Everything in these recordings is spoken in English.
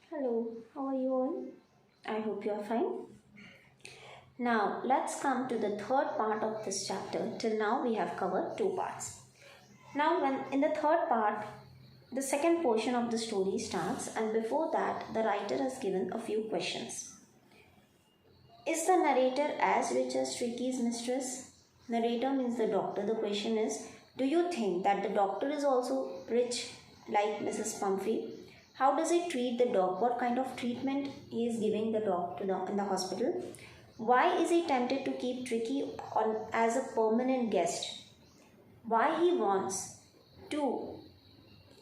Hello, how are you all? I hope you are fine. Now, let's come to the third part of this chapter. Till now, we have covered two parts. Now, when in the third part, the second portion of the story starts, and before that, the writer has given a few questions. Is the narrator as rich as Tricky's mistress? Narrator means the doctor. The question is, do you think that the doctor is also rich like Mrs. Pumphrey? How does he treat the dog? What kind of treatment he is giving the dog in the hospital? Why is he tempted to keep Tricky on as a permanent guest? Why he wants to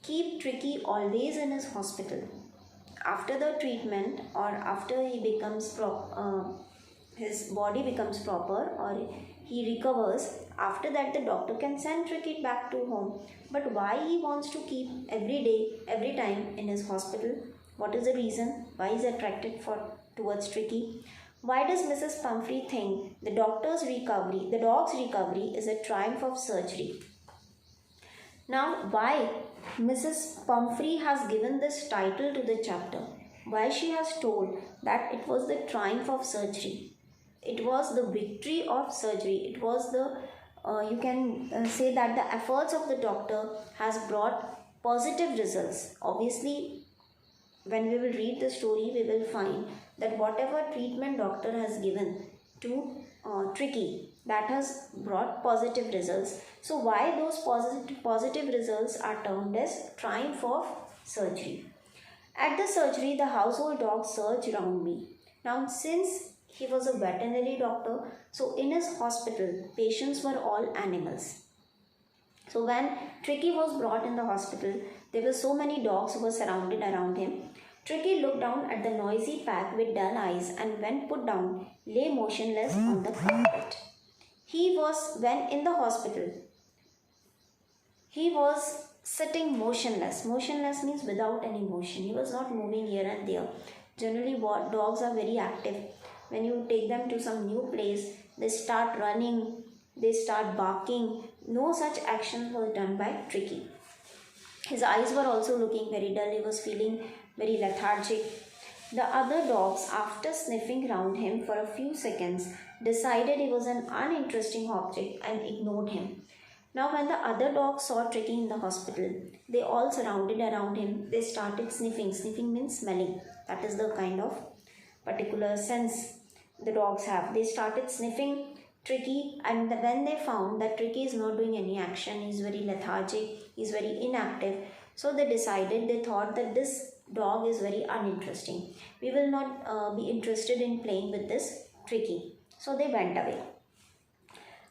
keep Tricky always in his hospital? After the treatment or after he becomes his body becomes proper or he recovers, after that the doctor can send Tricky back to home. But why he wants to keep every day, every time in his hospital? What is the reason? Why is he attracted towards Tricky? Why does Mrs. Pumphrey think the dog's recovery is a triumph of surgery? Now, why Mrs. Pumphrey has given this title to the chapter? Why she has told that it was the triumph of surgery? It was the victory of surgery. It was the you can say that the efforts of the doctor has brought positive results. Obviously, when we will read the story, we will find that whatever treatment doctor has given to Tricky, that has brought positive results. So why those positive results are termed as triumph of surgery? At the surgery, the household dogs surged around me. Now, since he was a veterinary doctor, so in his hospital, patients were all animals. So when Tricky was brought in the hospital, there were so many dogs who were surrounded around him. Tricky looked down at the noisy pack with dull eyes and when put down, lay motionless on the carpet. When in the hospital, he was sitting motionless. Motionless means without any motion. He was not moving here and there. Generally, dogs are very active. When you take them to some new place, they start running, they start barking. No such action was done by Tricky. His eyes were also looking very dull. He was feeling very lethargic. The other dogs, after sniffing round him for a few seconds, decided he was an uninteresting object and ignored him. Now, when the other dogs saw Tricky in the hospital, they all surrounded around him. They started sniffing. Sniffing means smelling. That is the kind of particular sense the dogs have. They started sniffing Tricky, and when they found that Tricky is not doing any action, he is very lethargic, he is very inactive, so they thought that this dog is very uninteresting. We will not be interested in playing with this Tricky. So they went away.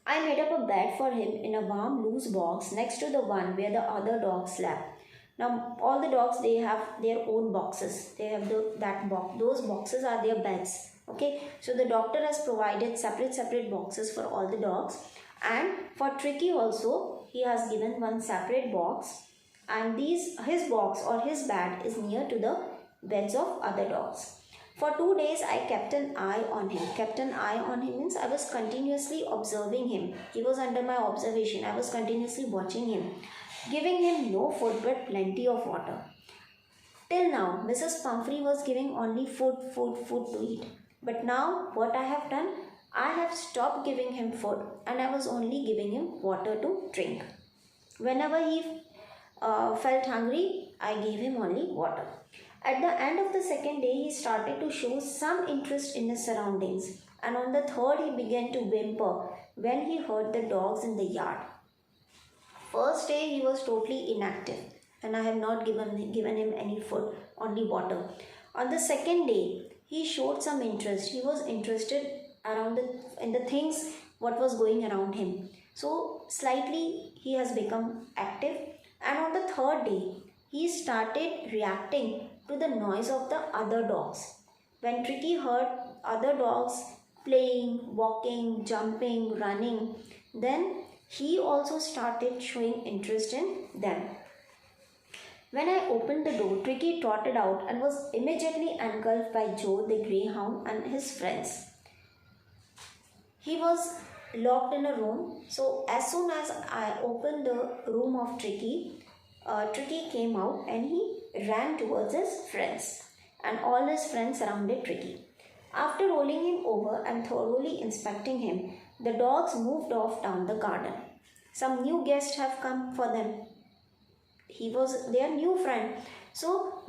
I made up a bed for him in a warm, loose box next to the one where the other dogs slept. Now, all the dogs, they have their own boxes. They have that box. Those boxes are their beds. Okay, so the doctor has provided separate boxes for all the dogs, and for Tricky also he has given one separate box, and his box or his bed is near to the beds of other dogs. For 2 days I kept an eye on him. Kept an eye on him means I was continuously observing him. He was under my observation. I was continuously watching him, giving him no food but plenty of water. Till now, Mrs. Pumphrey was giving only food to eat. But now, what I have done, I have stopped giving him food and I was only giving him water to drink. Whenever he felt hungry, I gave him only water. At the end of the second day, he started to show some interest in his surroundings. And on the third, he began to whimper when he heard the dogs in the yard. First day, he was totally inactive and I have not given him any food, only water. On the second day, he showed some interest. He was interested in the things what was going around him. So slightly he has become active, and on the third day he started reacting to the noise of the other dogs. When Tricky heard other dogs playing, walking, jumping, running, then he also started showing interest in them. When I opened the door, Tricky trotted out and was immediately engulfed by Joe the greyhound and his friends. He was locked in a room, so as soon as I opened the room of Tricky, Tricky came out and he ran towards his friends. and all his friends surrounded Tricky. After rolling him over and thoroughly inspecting him, the dogs moved off down the garden. Some new guests have come for them. He was their new friend. So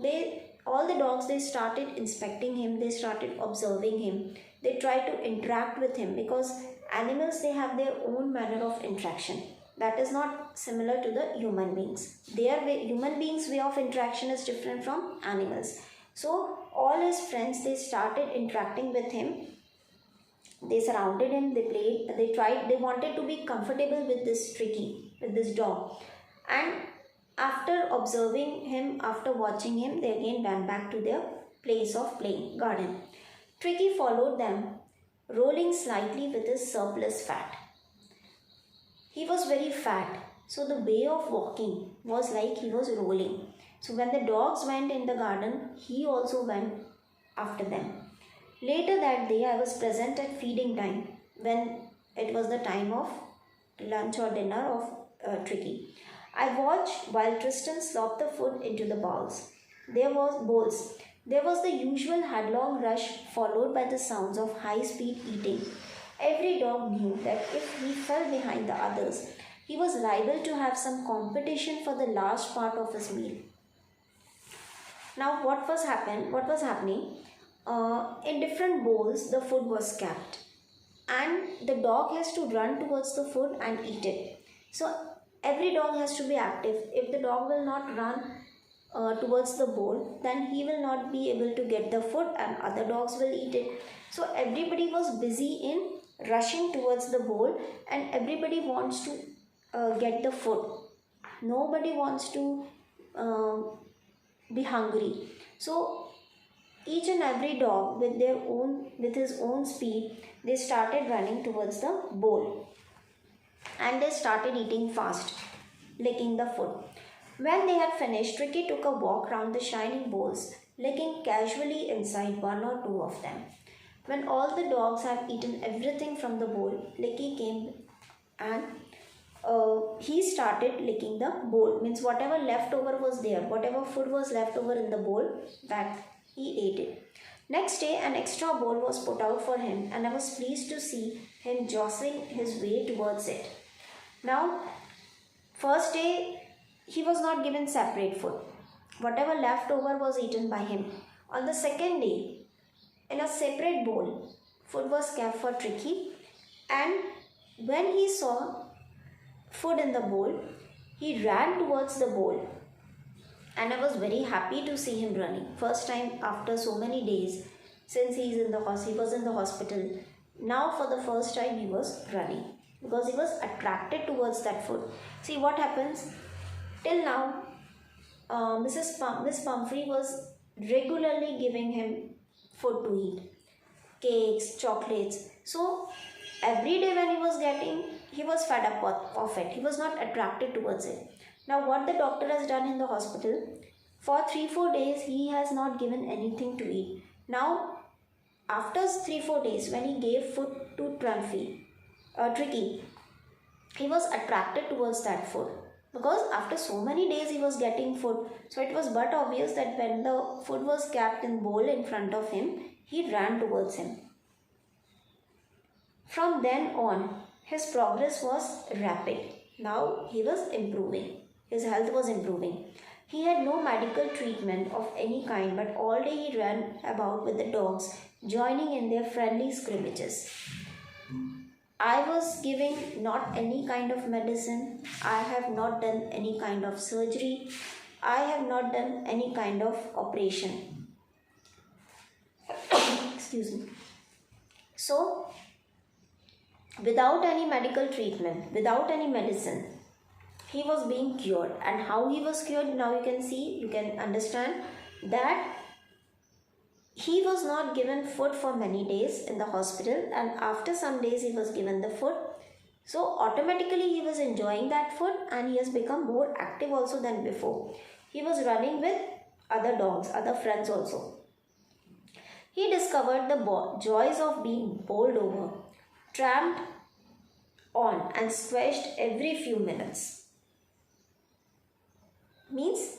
all the dogs, they started inspecting him, they started observing him, they tried to interact with him, because animals, they have their own manner of interaction that is not similar to the human beings. Human beings' way of interaction is different from animals. So all his friends, they started interacting with him. They surrounded him, they played, they wanted to be comfortable with this with this dog. And after observing him, after watching him, they again went back to their place of playing, garden. Tricky followed them, rolling slightly with his surplus fat. He was very fat, so the way of walking was like he was rolling. So when the dogs went in the garden, he also went after them. Later that day, I was present at feeding time, when it was the time of lunch or dinner of Tricky. I watched while Tristan slopped the food into the bowls. There was the usual headlong rush, followed by the sounds of high-speed eating. Every dog knew that if he fell behind the others, he was liable to have some competition for the last part of his meal. Now, what was happening? In different bowls, the food was kept, and the dog has to run towards the food and eat it. So every dog has to be active. If the dog will not run towards the bowl, then he will not be able to get the food, and other dogs will eat it. So everybody was busy in rushing towards the bowl, and everybody wants to get the food. Nobody wants to be hungry. So each and every dog with his own speed, they started running towards the bowl, and they started eating fast, licking the food. When they had finished, Tricky took a walk round the shining bowls, licking casually inside one or two of them. When all the dogs have eaten everything from the bowl, Licky came and he started licking the bowl. Means whatever leftover was there, whatever food was left over in the bowl, that he ate it. Next day, an extra bowl was put out for him, and I was pleased to see him jostling his way towards it. Now, first day, he was not given separate food. Whatever left over was eaten by him. On the second day, in a separate bowl, food was kept for Tricky, and when he saw food in the bowl, he ran towards the bowl, and I was very happy to see him running. First time after so many days, since he was in the hospital. Now for the first time he was running, because he was attracted towards that food. See what happens? Till now, Miss Pumphrey was regularly giving him food to eat, cakes, chocolates. So every day when he was getting, he was fed up of it. He was not attracted towards it. Now what the doctor has done in the hospital, for 3-4 days he has not given anything to eat. Now after 3-4 days, when he gave food to Tricky, he was attracted towards that food, because after so many days he was getting food. So it was but obvious that when the food was kept in bowl in front of him, he ran towards him. From then on, his progress was rapid. Now he was improving. His health was improving. He had no medical treatment of any kind, but all day he ran about with the dogs, joining in their friendly scrimmages. I was giving not any kind of medicine. I have not done any kind of surgery. I have not done any kind of operation. Excuse me. So, without any medical treatment, without any medicine, he was being cured. And how he was cured, now you can understand that he was not given food for many days in the hospital, and after some days he was given the food. So automatically he was enjoying that food, and he has become more active also than before. He was running with other dogs, other friends also. He discovered the joys of being bowled over, tramped on and squashed every few minutes. Means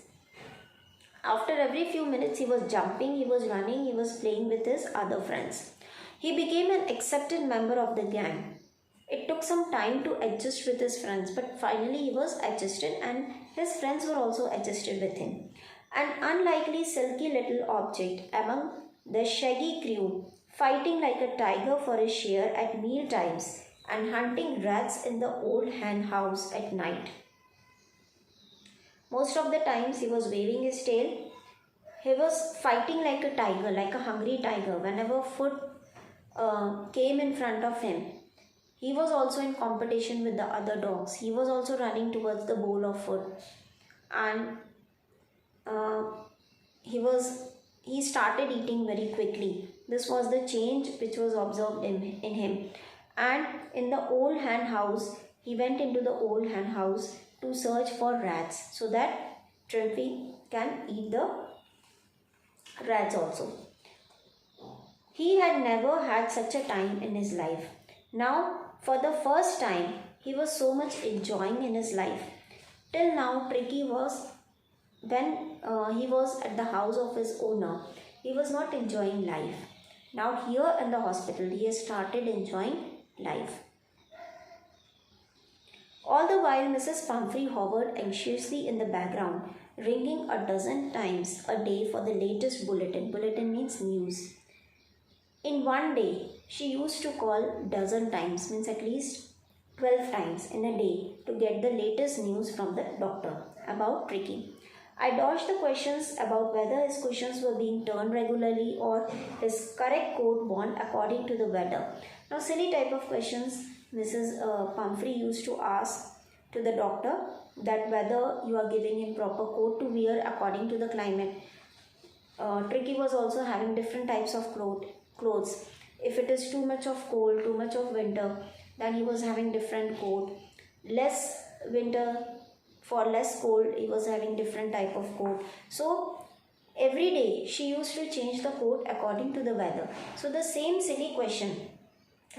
After every few minutes, he was jumping, he was running, he was playing with his other friends. He became an accepted member of the gang. It took some time to adjust with his friends, but finally he was adjusted and his friends were also adjusted with him. An unlikely silky little object among the shaggy crew, fighting like a tiger for his share at meal times and hunting rats in the old hen house at night. Most of the times he was waving his tail. He was fighting like a tiger, like a hungry tiger. Whenever food came in front of him, he was also in competition with the other dogs. He was also running towards the bowl of food, and uh, he started eating very quickly. This was the change which was observed in him. And in the old hen house, he went into the old hen house to search for rats so that Truimph can eat the rats also. He had never had such a time in his life. Now, for the first time, he was so much enjoying in his life. Till now, Tricky was, when he was at the house of his owner, he was not enjoying life. Now, here in the hospital, he has started enjoying life. All the while, Mrs. Pumphrey hovered anxiously in the background, ringing a dozen times a day for the latest bulletin. Bulletin means news. In one day, she used to call dozen times, means at least 12 times in a day, to get the latest news from the doctor about Tricky. I dodged the questions about whether his cushions were being turned regularly or his correct coat worn according to the weather. Now, silly type of questions Mrs. Pumphrey used to ask to the doctor, that whether you are giving him proper coat to wear according to the climate. Tricky was also having different types of clothes. If it is too much of cold, too much of winter, then he was having different coat. Less winter, for less cold, he was having different type of coat. So every day she used to change the coat according to the weather. So the same silly question,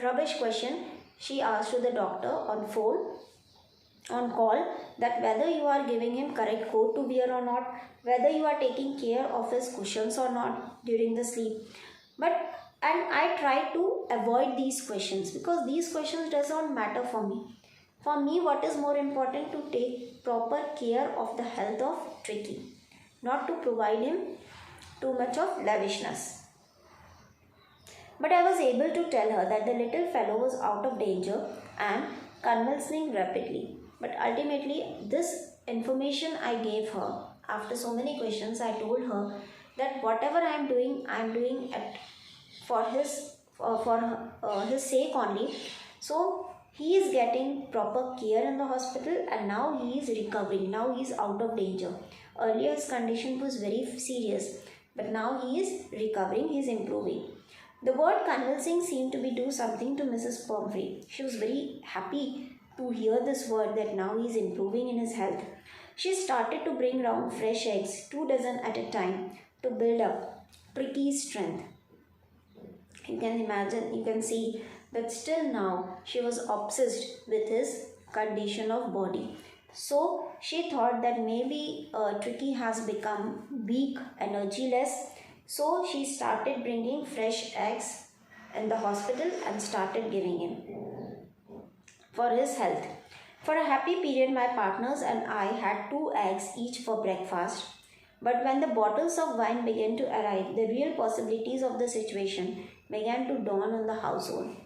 rubbish question, she asked to the doctor on phone, on call, that whether you are giving him correct coat to wear or not, whether you are taking care of his cushions or not during the sleep. And I try to avoid these questions because these questions does not matter for me. For me, what is more important, to take proper care of the health of Tricky, not to provide him too much of lavishness. But I was able to tell her that the little fellow was out of danger and convulsing rapidly. But ultimately, this information I gave her, after so many questions, I told her that whatever I am doing for his sake only. So he is getting proper care in the hospital and now he is recovering. Now he is out of danger. Earlier his condition was very serious, but now he is recovering, he is improving. The word convulsing seemed to be do something to Mrs. Pumphrey. She was very happy to hear this word, that now he is improving in his health. She started to bring round fresh eggs, 2 dozen at a time, to build up Tricky's strength. You can imagine, you can see that still now she was obsessed with his condition of body. So she thought that maybe Tricky has become weak, energyless. So she started bringing fresh eggs in the hospital and started giving him for his health. For a happy period, my partners and I had 2 eggs each for breakfast. But when the bottles of wine began to arrive, the real possibilities of the situation began to dawn on the household.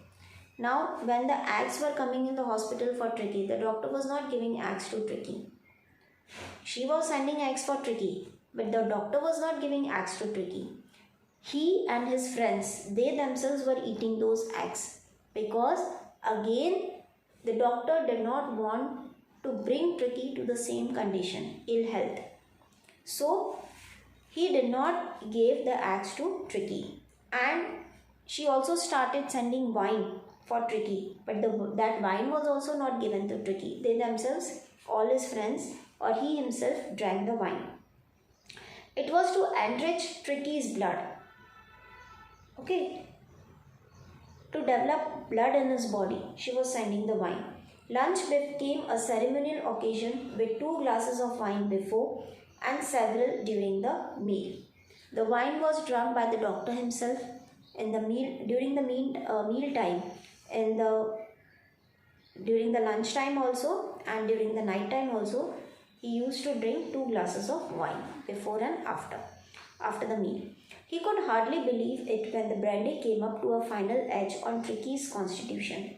Now, when the eggs were coming in the hospital for Tricky, the doctor was not giving eggs to Tricky. She was sending eggs for Tricky, but the doctor was not giving eggs to Tricky. He and his friends, they themselves were eating those eggs because again, the doctor did not want to bring Tricky to the same condition, ill health. So, he did not give the eggs to Tricky, and she also started sending wine for Tricky, but that wine was also not given to Tricky. They themselves, all his friends or he himself, drank the wine. It was to enrich Tricky's blood. Okay. To develop blood in his body, she was sending the wine. Lunch became a ceremonial occasion with 2 glasses of wine before and several during the meal. The wine was drunk by the doctor himself in the meal during the meal time, in the during the lunch time also, and during the night time also. He used to drink 2 glasses of wine before and after the meal. He could hardly believe it when the brandy came up to a final edge on Tricky's constitution.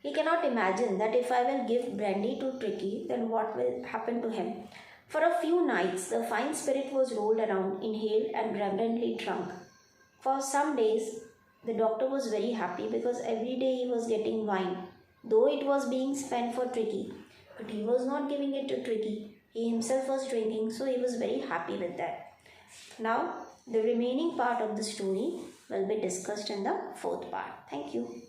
He cannot imagine that if I will give brandy to Tricky, then what will happen to him. For a few nights, the fine spirit was rolled around, inhaled, and reverently drunk. For some days, the doctor was very happy because every day he was getting wine, though it was being spent for Tricky. But he was not giving it to Tricky. He himself was drinking, so he was very happy with that. Now, the remaining part of the story will be discussed in the fourth part. Thank you.